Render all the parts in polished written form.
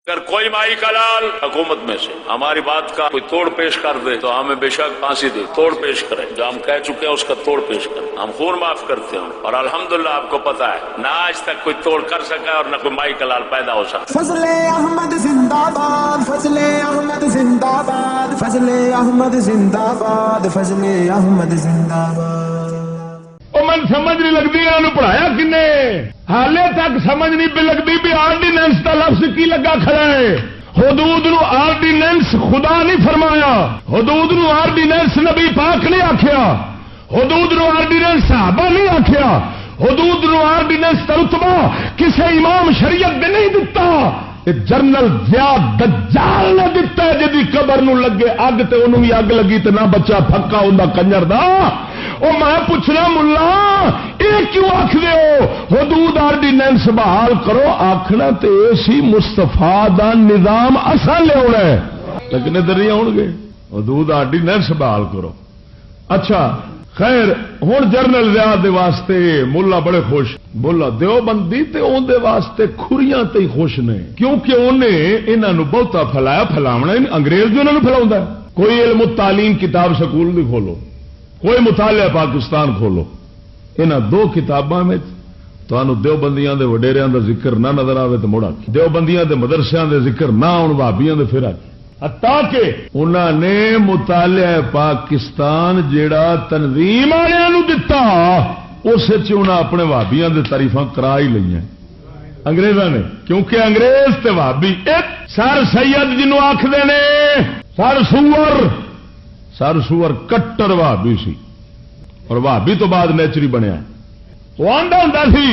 اگر کوئی مائی کا لال حکومت میں سے ہماری بات کا کوئی توڑ پیش کر دے تو ہمیں بے شک پھانسی دے، توڑ پیش کریں، جو ہم کہہ چکے ہیں اس کا توڑ پیش کریں، ہم خون معاف کرتے ہیں، اور الحمدللہ آپ کو پتا ہے نہ آج تک کوئی توڑ کر سکا اور نہ کوئی مائی کا لال پیدا ہو سکا۔ فضل احمد زندہ باد، فضل احمد زندہ باد، فضل احمد زندہ باد، فضل احمد زندہ باد۔ من سمجھ نہیں لگتی انہوں پڑھایا کنے، حالے تک سمجھ نہیں پہ لگتی بھی آرڈیننس کا لفظ کی لگا کھڑا ہے۔ حدود نو آرڈیننس خدا نہیں فرمایا، حدود نو آرڈیننس نبی پاک نہیں آکھیا، حدود نو آرڈیننس صحابہ نہیں آکھیا، حدود نو آرڈیننس کا رتبہ کسی امام شریعت نے نہیں دتا، جنرل ضیاء دجال نے دتا ہے، جدی قبر نو لگے اگ تے انہوں بھی اگ لگی تے نہ بچا پھکا ہوندا کنجر دا۔ او میں پوچھنا ملا یہ کیوں آخ دے ہو حدود آرڈیننس بحال کرو؟ آخنا تے اسی مستفا دا نظام اصا لیا ہے، لیکن ادھر نہیں آؤ گے حدود آرڈیننس بحال کرو۔ اچھا خیر ہوں جنرل ضیاء دے واسطے ملا بڑے خوش، ملا دیوبندی تے اون دے واسطے کھریاں تے خوش نے، کیونکہ انہیں انہاں نو بہتا پھیلایا، پھیلاونا انگریز جو انہاں نو پھیلاوندا ہے۔ کوئی علم التعلیم کتاب سکول نہیں کھولو، کوئی مطالعہ پاکستان کھولو، انہاں دو کتاباں میں تانوں دیوبندیاں دے وڈیریاں دا ذکر نہ نظر آوے تے مڑ آکھی، دیوبندیاں دے مدرسیاں دے ذکر نہ آن، وہابیاں دے پھر آکھی۔ حتیٰ کہ انہاں نے مطالعہ پاکستان جیڑا تنظیم والوں نو دتا اس انہاں اپنے وہابیاں دے تعریفاں کرا ہی لئیاں انگریزاں نے، کیونکہ انگریز تے وہابی ایک سر سید جنوں آکھدے نے سر سور کٹر وہابی سی، اور وہابی تو بعد نیچری بنیا۔ وہ آندا ہوندا سی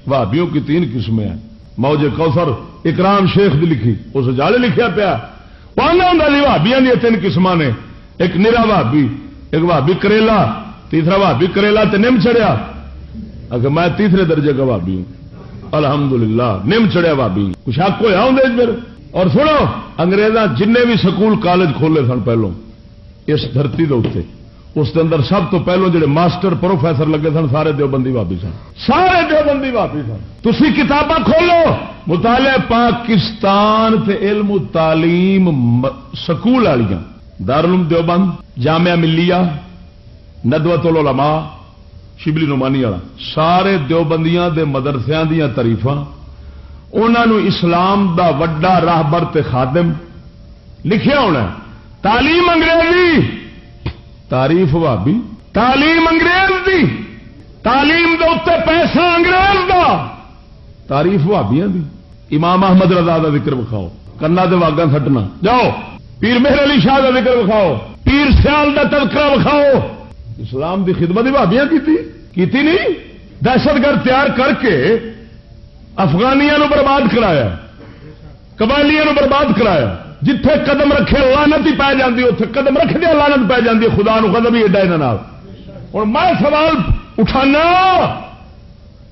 وہابیوں کی 3 قسمیں ہیں، موج کوثر اکرام شیخ دی لکھی اس جالے لکھیا پیا، وہ آندا ہوندا سی وہابیاں دی 3 قسماں نے، ایک نرا وہابی، ایک وہابی کریلا، تیسرا وہابی کریلا تے نم چڑھیا۔ اگر میں تیسرے درجے کا وہابی ہوں الحمدللہ، نم چڑھیا وہابی، کچھ حق ہویا ہوں دے پھر۔ اور سنو انگریزاں جن بھی سکول کالج کھولے سن پہلوں اس دھرتی دے اوتے، اس کے اندر سب تو پہلو جڑے ماسٹر پروفیسر لگے سن سارے دیوبندی وہابی سن، سارے دیوبندی وہابی سن۔ تسی کتاباں کھولو مطالعہ پاکستان تے علم و تعلیم سکول والیاں، دارالعلوم دیوبند، جامعہ ملیہ، ندوۃ العلماء، شبلی نعمانی والا، سارے دیوبندیاں دے مدرسیاں دیاں تعریفاں، انہاں نو اسلام دا وڈا راہبر تے خادم لکھیا ہونا۔ تعلیم انگریزی، تعریف وہابی، تعلیم انگریز دی، تعلیم دے اوتے پیسہ انگریز دا، تعریف وہابیاں دی۔ امام احمد رضا دا ذکر وکھاؤ، کنا تے واگاں سٹنا، جاؤ پیر مہر علی شاہ دا ذکر وکھاؤ، پیر سیال دا تذکرہ وکھاؤ۔ اسلام دی خدمت وہابیاں کیتی نہیں، دہشت گرد تیار کر کے افغانیاں نو برباد کرایا، قبائلیاں نو برباد کرایا، جتھے قدم رکھے لعنت ہی پی جاندی، اتنے قدم رکھ دیا لعنت پی جاندی، خدا نو غضب ہی ایڈا انہاں نال۔ اور میں سوال اٹھانا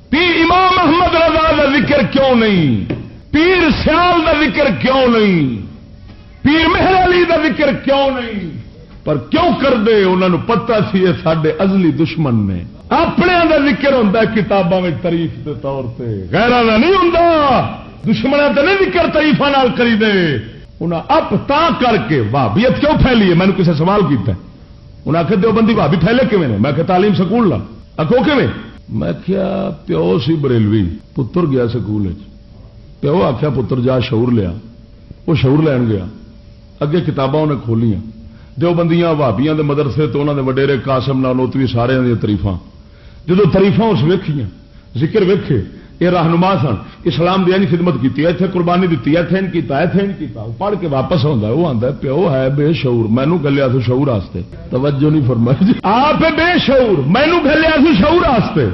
پیر امام احمد رضا کا ذکر کیوں نہیں، پیر سیال کا ذکر کیوں نہیں، پیر مہر علی کا ذکر کیوں نہیں؟ پر کیوں کر دے؟ انہوں نے پتا سی یہ سارے ازلی دشمن نے۔ اپنے کا ذکر ہوتا ہے کتاباں میں تعریف کے طور پہ، غیراں دا نہیں ہوندا۔ دشمنوں کا نہیں ذکر تعریفاں نال کری دے۔ انہاں اپ تا کر کے وہابیت کیوں پھیلی ہے؟ میں نے کسی سوال کیتا، انہاں آخر دیوبندی وہابی پھیلے کیویں نے؟ میں کہ تعلیم سکول لا، آخو کیویں؟ میں کیا پیو سی بریلوی، پتر گیا سکول، پیو آخیا پتر جا شعور لیا، وہ شعور لین گیا، اگے کتاباں انہیں کھولیاں، دیوبندیاں وہابیاں دے مدرسے تو انہوں نے وڈیرے قاسم نانوتوی سارے دیا تاریفاں، جدو تاریفاں اس ویکھیاں، ذکر ویکھے، یہ رہنما سن، اسلام دی نہیں خدمت کی، اتنے قربانی دیتی، اتنے کیتا، پڑھ کے واپس آتا، وہ آتا پیو ہے بے شعور، مینو گلیا سو شعور واسطے، توجہ نہیں فرمائی، آپ بے شعور، مینو گلیا سو شعور واسطے،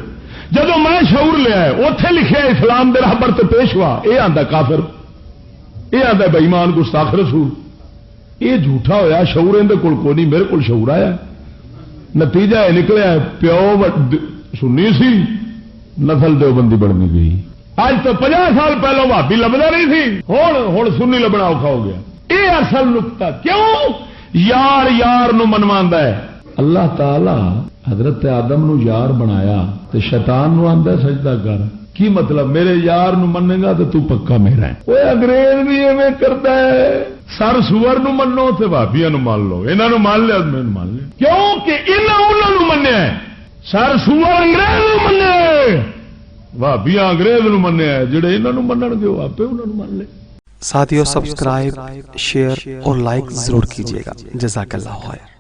جدو میں شعور لیا اتے لکھا اسلام دے راہبر تے پیشوا، یہ آتا کافر، یہ آتا بے ایمان گستاخ رسول، یہ جھوٹا ہویا، شعور اندر کول کوئی نہیں، میرے کول شعور آیا، نتیجہ یہ نکلیا پیو سنی سی، نسل دیوبندی بننی گئی۔ اج تو 50 سال پہلو بھابی لبدا نہیں سی، ہوں سنی لبنا اوکھا ہو گیا۔ یہ اصل نقطہ کیوں یار یار نو منواندا ہے؟ اللہ تعالی حضرت آدم نو یار بنایا تے شیطان نو آندا سجدہ کر، کی مطلب میرے یار نو منے گا تو پکا میرا ہے. وہ انگریز بھی ایویں کرتا ہے. سر سور نو منو تے بھابیاں نو مان لو. انہاں نو مان لیا میں مان لیا کیوں کہ انہاں نو منیا ہے. سر سور انگریز نو منیا بھابیاں انگریز نو منیا جڑے انہاں نو منن گے وہ آپے انہاں نو مان لے. ساتھیو سبسکرائب شیئر اور لائک ضرور کیجیے گا. جزاک اللہ خیر.